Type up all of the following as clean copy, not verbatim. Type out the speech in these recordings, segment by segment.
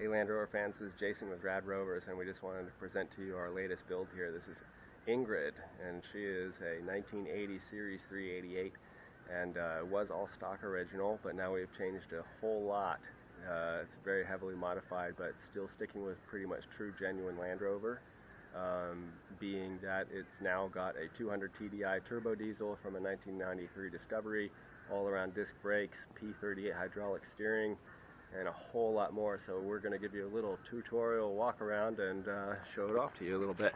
Hey Land Rover fans, this is Jason with Rad Rovers, and we just wanted to present to you our latest build here. This is Ingrid, and she is a 1980 Series 388, and it was all stock original, but now we've changed a whole lot. It's very heavily modified, but still sticking with pretty much true genuine Land Rover, being that it's now got a 200 TDI turbo diesel from a 1993 Discovery, all-around disc brakes, P38 hydraulic steering, and a whole lot more. So we're going to give you a little tutorial walk around and show it off to you a little bit.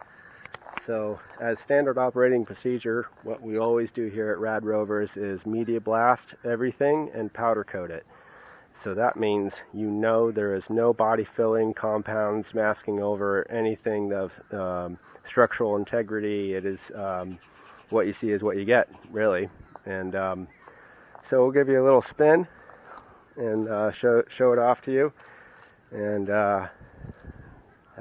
So as standard operating procedure, what we always do here at Rad Rovers is media blast everything and powder coat it. So that means you know there is no body filling, compounds, masking over anything of structural integrity. It is what you see is what you get, really. And so we'll give you a little spin and show it off to you. And I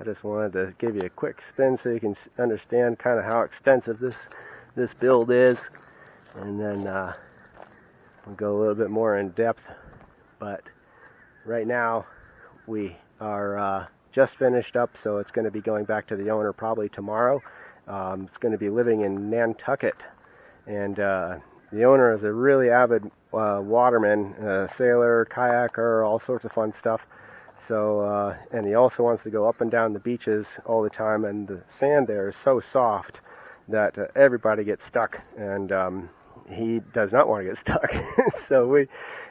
just wanted to give you a quick spin so you can understand kind of how extensive this build is, and then we'll go a little bit more in depth. But right now we are just finished up, so it's going to be going back to the owner probably tomorrow. It's going to be living in Nantucket, and the owner is a really avid waterman, sailor, kayaker, all sorts of fun stuff. So, and he also wants to go up and down the beaches all the time, and the sand there is so soft that everybody gets stuck, and he does not want to get stuck. So we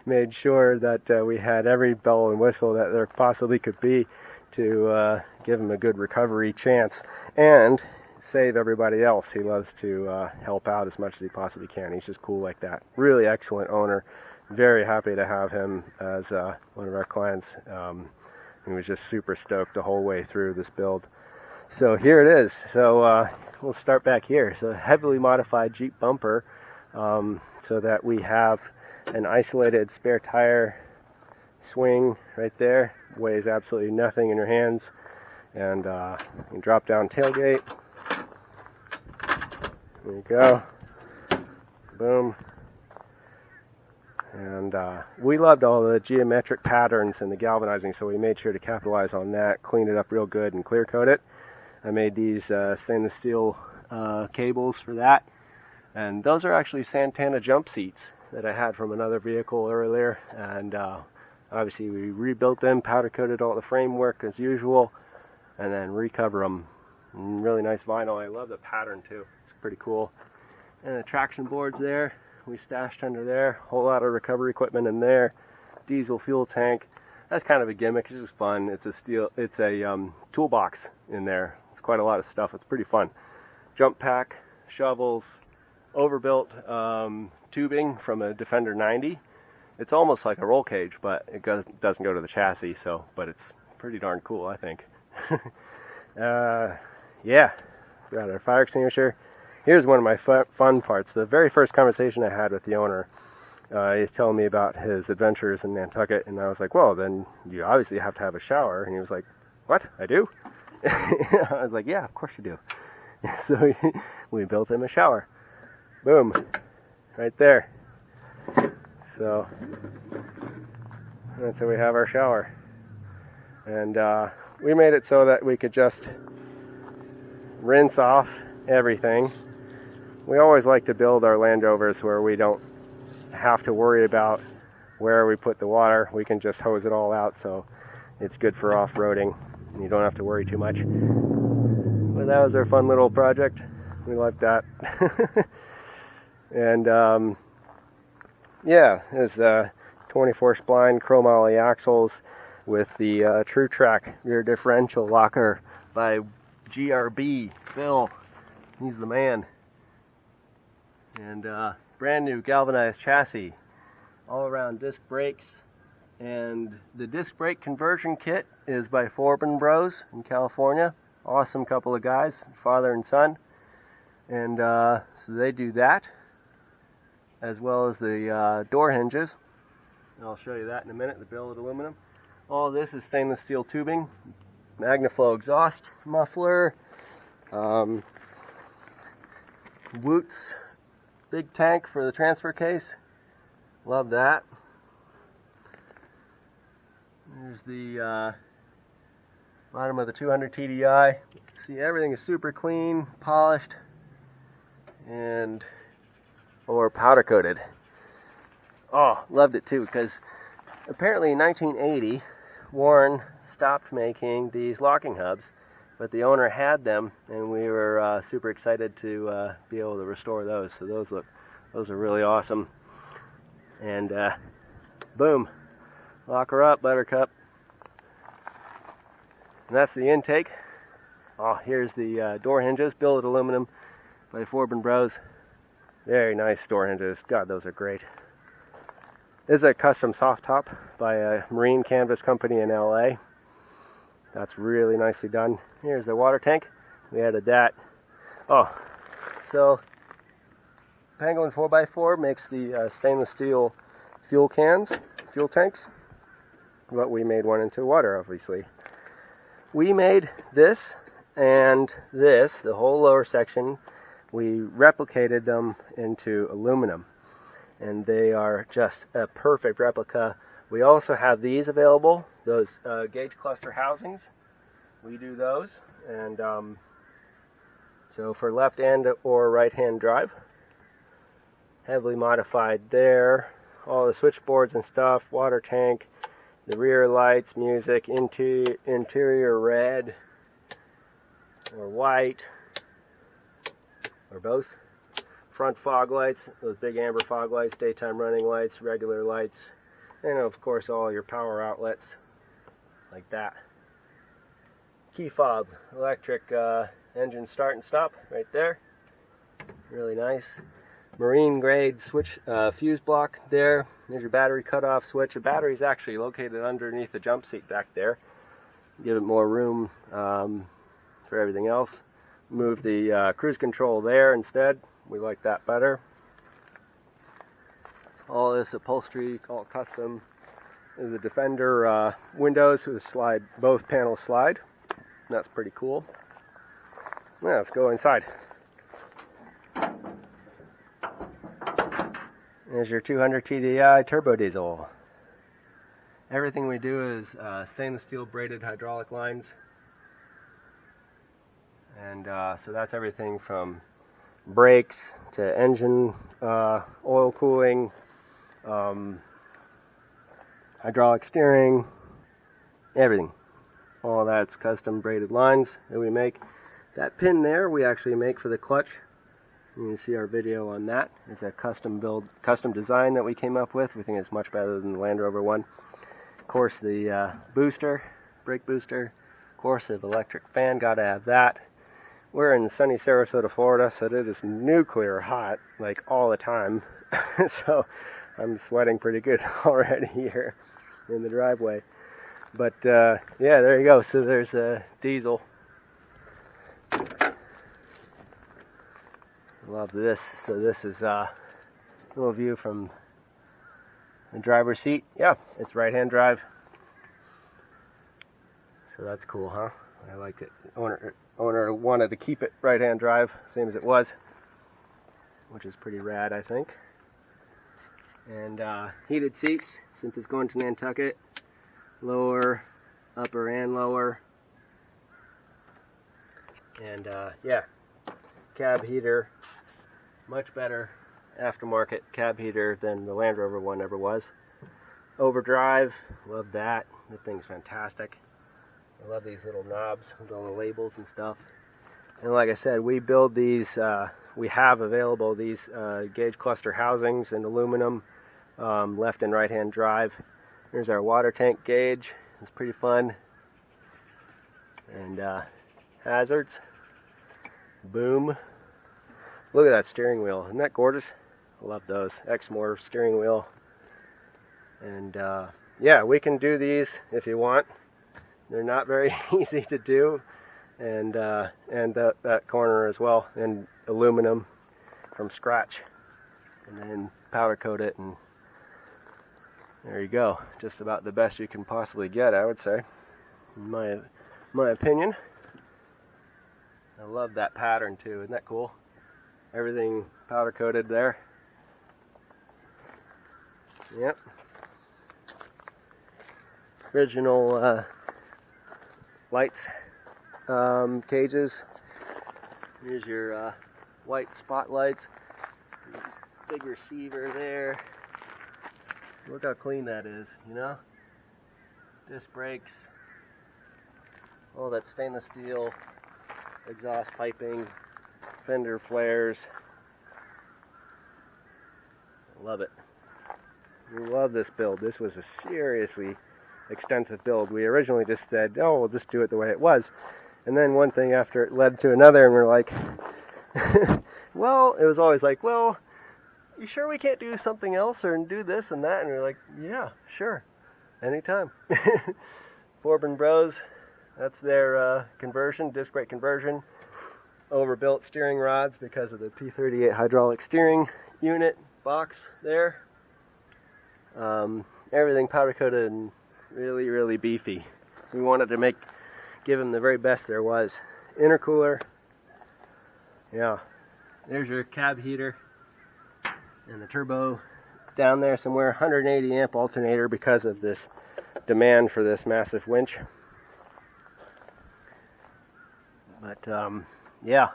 made sure that we had every bell and whistle that there possibly could be to give him a good recovery chance and save everybody else. He loves to help out as much as he possibly can. He's just cool like that. Really excellent owner. Very happy to have him as one of our clients. He was just super stoked the whole way through this build. So here it is. So we'll start back here. So heavily modified Jeep bumper, so that we have an isolated spare tire swing right there. Weighs absolutely nothing in your hands. And you can drop down tailgate. There you go. Boom. And we loved all the geometric patterns and the galvanizing, so we made sure to capitalize on that, clean it up real good, and clear coat it. I made these stainless steel cables for that. And those are actually Santana jump seats that I had from another vehicle earlier. And obviously we rebuilt them, powder coated all the framework as usual, and then recover them. Really nice vinyl. I love the pattern too. It's pretty cool. And the traction boards there, we stashed under there. Whole lot of recovery equipment in there. Diesel fuel tank. That's kind of a gimmick. It's just fun. It's a toolbox in there. It's quite a lot of stuff. It's pretty fun. Jump pack, shovels, overbuilt tubing from a Defender 90. It's almost like a roll cage, but it doesn't go to the chassis. But it's pretty darn cool, I think. Yeah, got our fire extinguisher. Here's one of my fun parts. The very first conversation I had with the owner, he's telling me about his adventures in Nantucket, and I was like, well, then you obviously have to have a shower. And he was like, what, I do? I was like, yeah, of course you do. So we built him a shower. Boom, right there. So that's how we have our shower. And we made it so that we could just rinse off everything. We always like to build our Land Rovers where we don't have to worry about where we put the water. We can just hose it all out, so it's good for off-roading. You don't have to worry too much. But that was our fun little project. We liked that. And yeah, it's 24 spline chrome ollie axles with the Truetrac rear differential locker by GRB Phil. He's the man. And brand new galvanized chassis, all around disc brakes. And the disc brake conversion kit is by Forbin Bros in California. Awesome couple of guys, father and son. And so they do that, as well as the door hinges. And I'll show you that in a minute, the billet aluminum. All this is stainless steel tubing, Magnaflow exhaust muffler, Woots big tank for the transfer case. Love that. There's the Bottom of the 200 TDI. See, everything is super clean, polished, or powder coated. Oh, loved it too, because apparently in 1980, Warren stopped making these locking hubs, but the owner had them, and we were super excited to be able to restore those. So those are really awesome. And boom, lock her up, Buttercup. And that's the intake. Oh, here's the door hinges, billet aluminum by Forbin Bros. Very nice door hinges. God, those are great. This is a custom soft top by a marine canvas company in LA. That's really nicely done. Here's the water tank. We added that. Oh, so Pangolin 4x4 makes the stainless steel fuel tanks, but we made one into water, obviously. We made this and this, the whole lower section, we replicated them into aluminum, and they are just a perfect replica. We also have these available, those gauge cluster housings. We do those, and so for left hand or right hand drive, heavily modified there. All the switchboards and stuff, water tank, the rear lights, music, interior red or white or both. Front fog lights, those big amber fog lights, daytime running lights, regular lights, and of course all your power outlets like that. Key fob, electric engine start and stop right there. Really nice. Marine grade switch fuse block there. There's your battery cutoff switch. The battery is actually located underneath the jump seat back there. Give it more room for everything else. Move the cruise control there instead. We like that better. All this upholstery, all custom. The Defender windows with slide, both panels slide. That's pretty cool. Now let's go inside. There's your 200 TDI turbo diesel. Everything we do is stainless steel braided hydraulic lines. And so that's everything from brakes to engine oil cooling, hydraulic steering, everything. All that's custom braided lines that we make. That pin there we actually make for the clutch. You can see our video on that. It's a custom design that we came up with. We think it's much better than the Land Rover one. Of course, the booster, brake booster, of course, the electric fan, gotta have that. We're in sunny Sarasota, Florida, so it is nuclear hot, like all the time. So I'm sweating pretty good already here in the driveway. But yeah, there you go. So there's a diesel. Love this. So this is a little view from the driver's seat. Yeah, it's right-hand drive. So that's cool, huh? I like it. Owner wanted to keep it right-hand drive, same as it was, which is pretty rad, I think. And heated seats, since it's going to Nantucket. Lower, upper, and lower. And yeah, cab heater. Much better aftermarket cab heater than the Land Rover one ever was. Overdrive, love that. The thing's fantastic. I love these little knobs with all the labels and stuff. And like I said, we build these, we have available these gauge cluster housings in aluminum, left and right hand drive. Here's our water tank gauge. It's pretty fun. And hazards. Boom. Look at that steering wheel. Isn't that gorgeous? I love those. Exmoor steering wheel. And yeah, we can do these if you want. They're not very easy to do. And that corner as well in aluminum from scratch. And then powder coat it, and there you go. Just about the best you can possibly get, I would say. In my opinion. I love that pattern too. Isn't that cool? Everything powder coated there. Yep. Original lights, cages. Here's your white spotlights. Big receiver there. Look how clean that is, you know? Disc brakes. All that stainless steel exhaust piping, fender flares. Love it. We love this build. This was a seriously extensive build. We originally just said, oh, we'll just do it the way it was. And then one thing after it led to another, and we're like, well, it was always like, well, you sure we can't do something else or do this and that? And we're like, yeah, sure, anytime. Forbin Bros, that's their conversion, disc brake conversion. Overbuilt steering rods because of the P38 hydraulic steering unit box there. Everything powder coated and really, really beefy. We wanted to give them the very best there was. Intercooler. Yeah. There's your cab heater. And the turbo down there somewhere. 180 amp alternator because of this demand for this massive winch. But yeah.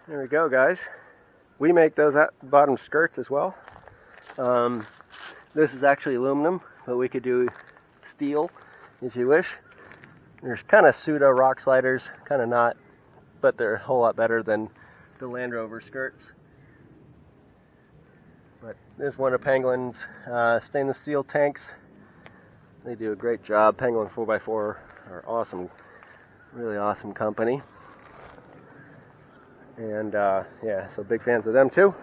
There we go, guys. We make those bottom skirts as well. This is actually aluminum, but we could do steel if you wish. There's kind of pseudo rock sliders, kind of not, but they're a whole lot better than the Land Rover skirts. But this is one of Penguin's stainless steel tanks. They do a great job. Penguin 4x4 are awesome, really awesome company. And yeah, so big fans of them too.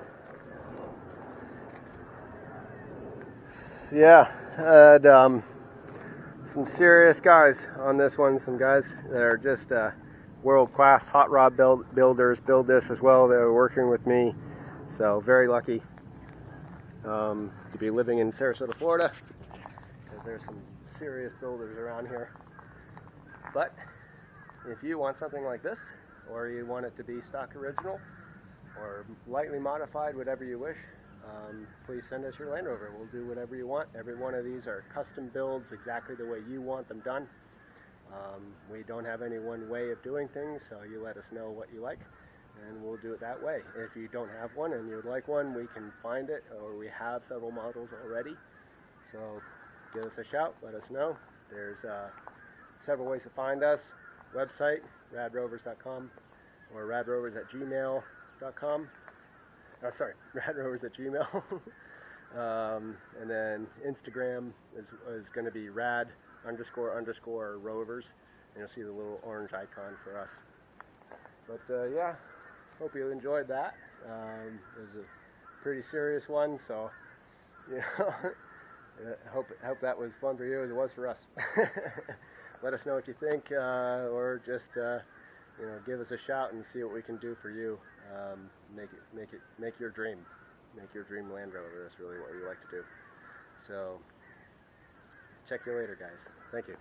So, yeah, and some serious guys on this one. Some guys that are just world-class hot rod builders build this as well. They're working with me, so very lucky to be living in Sarasota, Florida, because there's some serious builders around here. But if you want something like this, or you want it to be stock original, or lightly modified, whatever you wish, please send us your Land Rover. We'll do whatever you want. Every one of these are custom builds exactly the way you want them done. We don't have any one way of doing things, so you let us know what you like, and we'll do it that way. If you don't have one and you would like one, we can find it, or we have several models already. So give us a shout, let us know. There's several ways to find us. Website, radrovers.com, or radrovers@gmail.com. Oh, sorry, radrovers@gmail. And then Instagram is going to be rad__rovers, and you'll see the little orange icon for us. But yeah, hope you enjoyed that. It was a pretty serious one, so you know, hope that was fun for you as it was for us. Let us know what you think, or just you know, give us a shout and see what we can do for you. Make your dream Land Rover. That's really what we like to do. So check you later, guys. Thank you.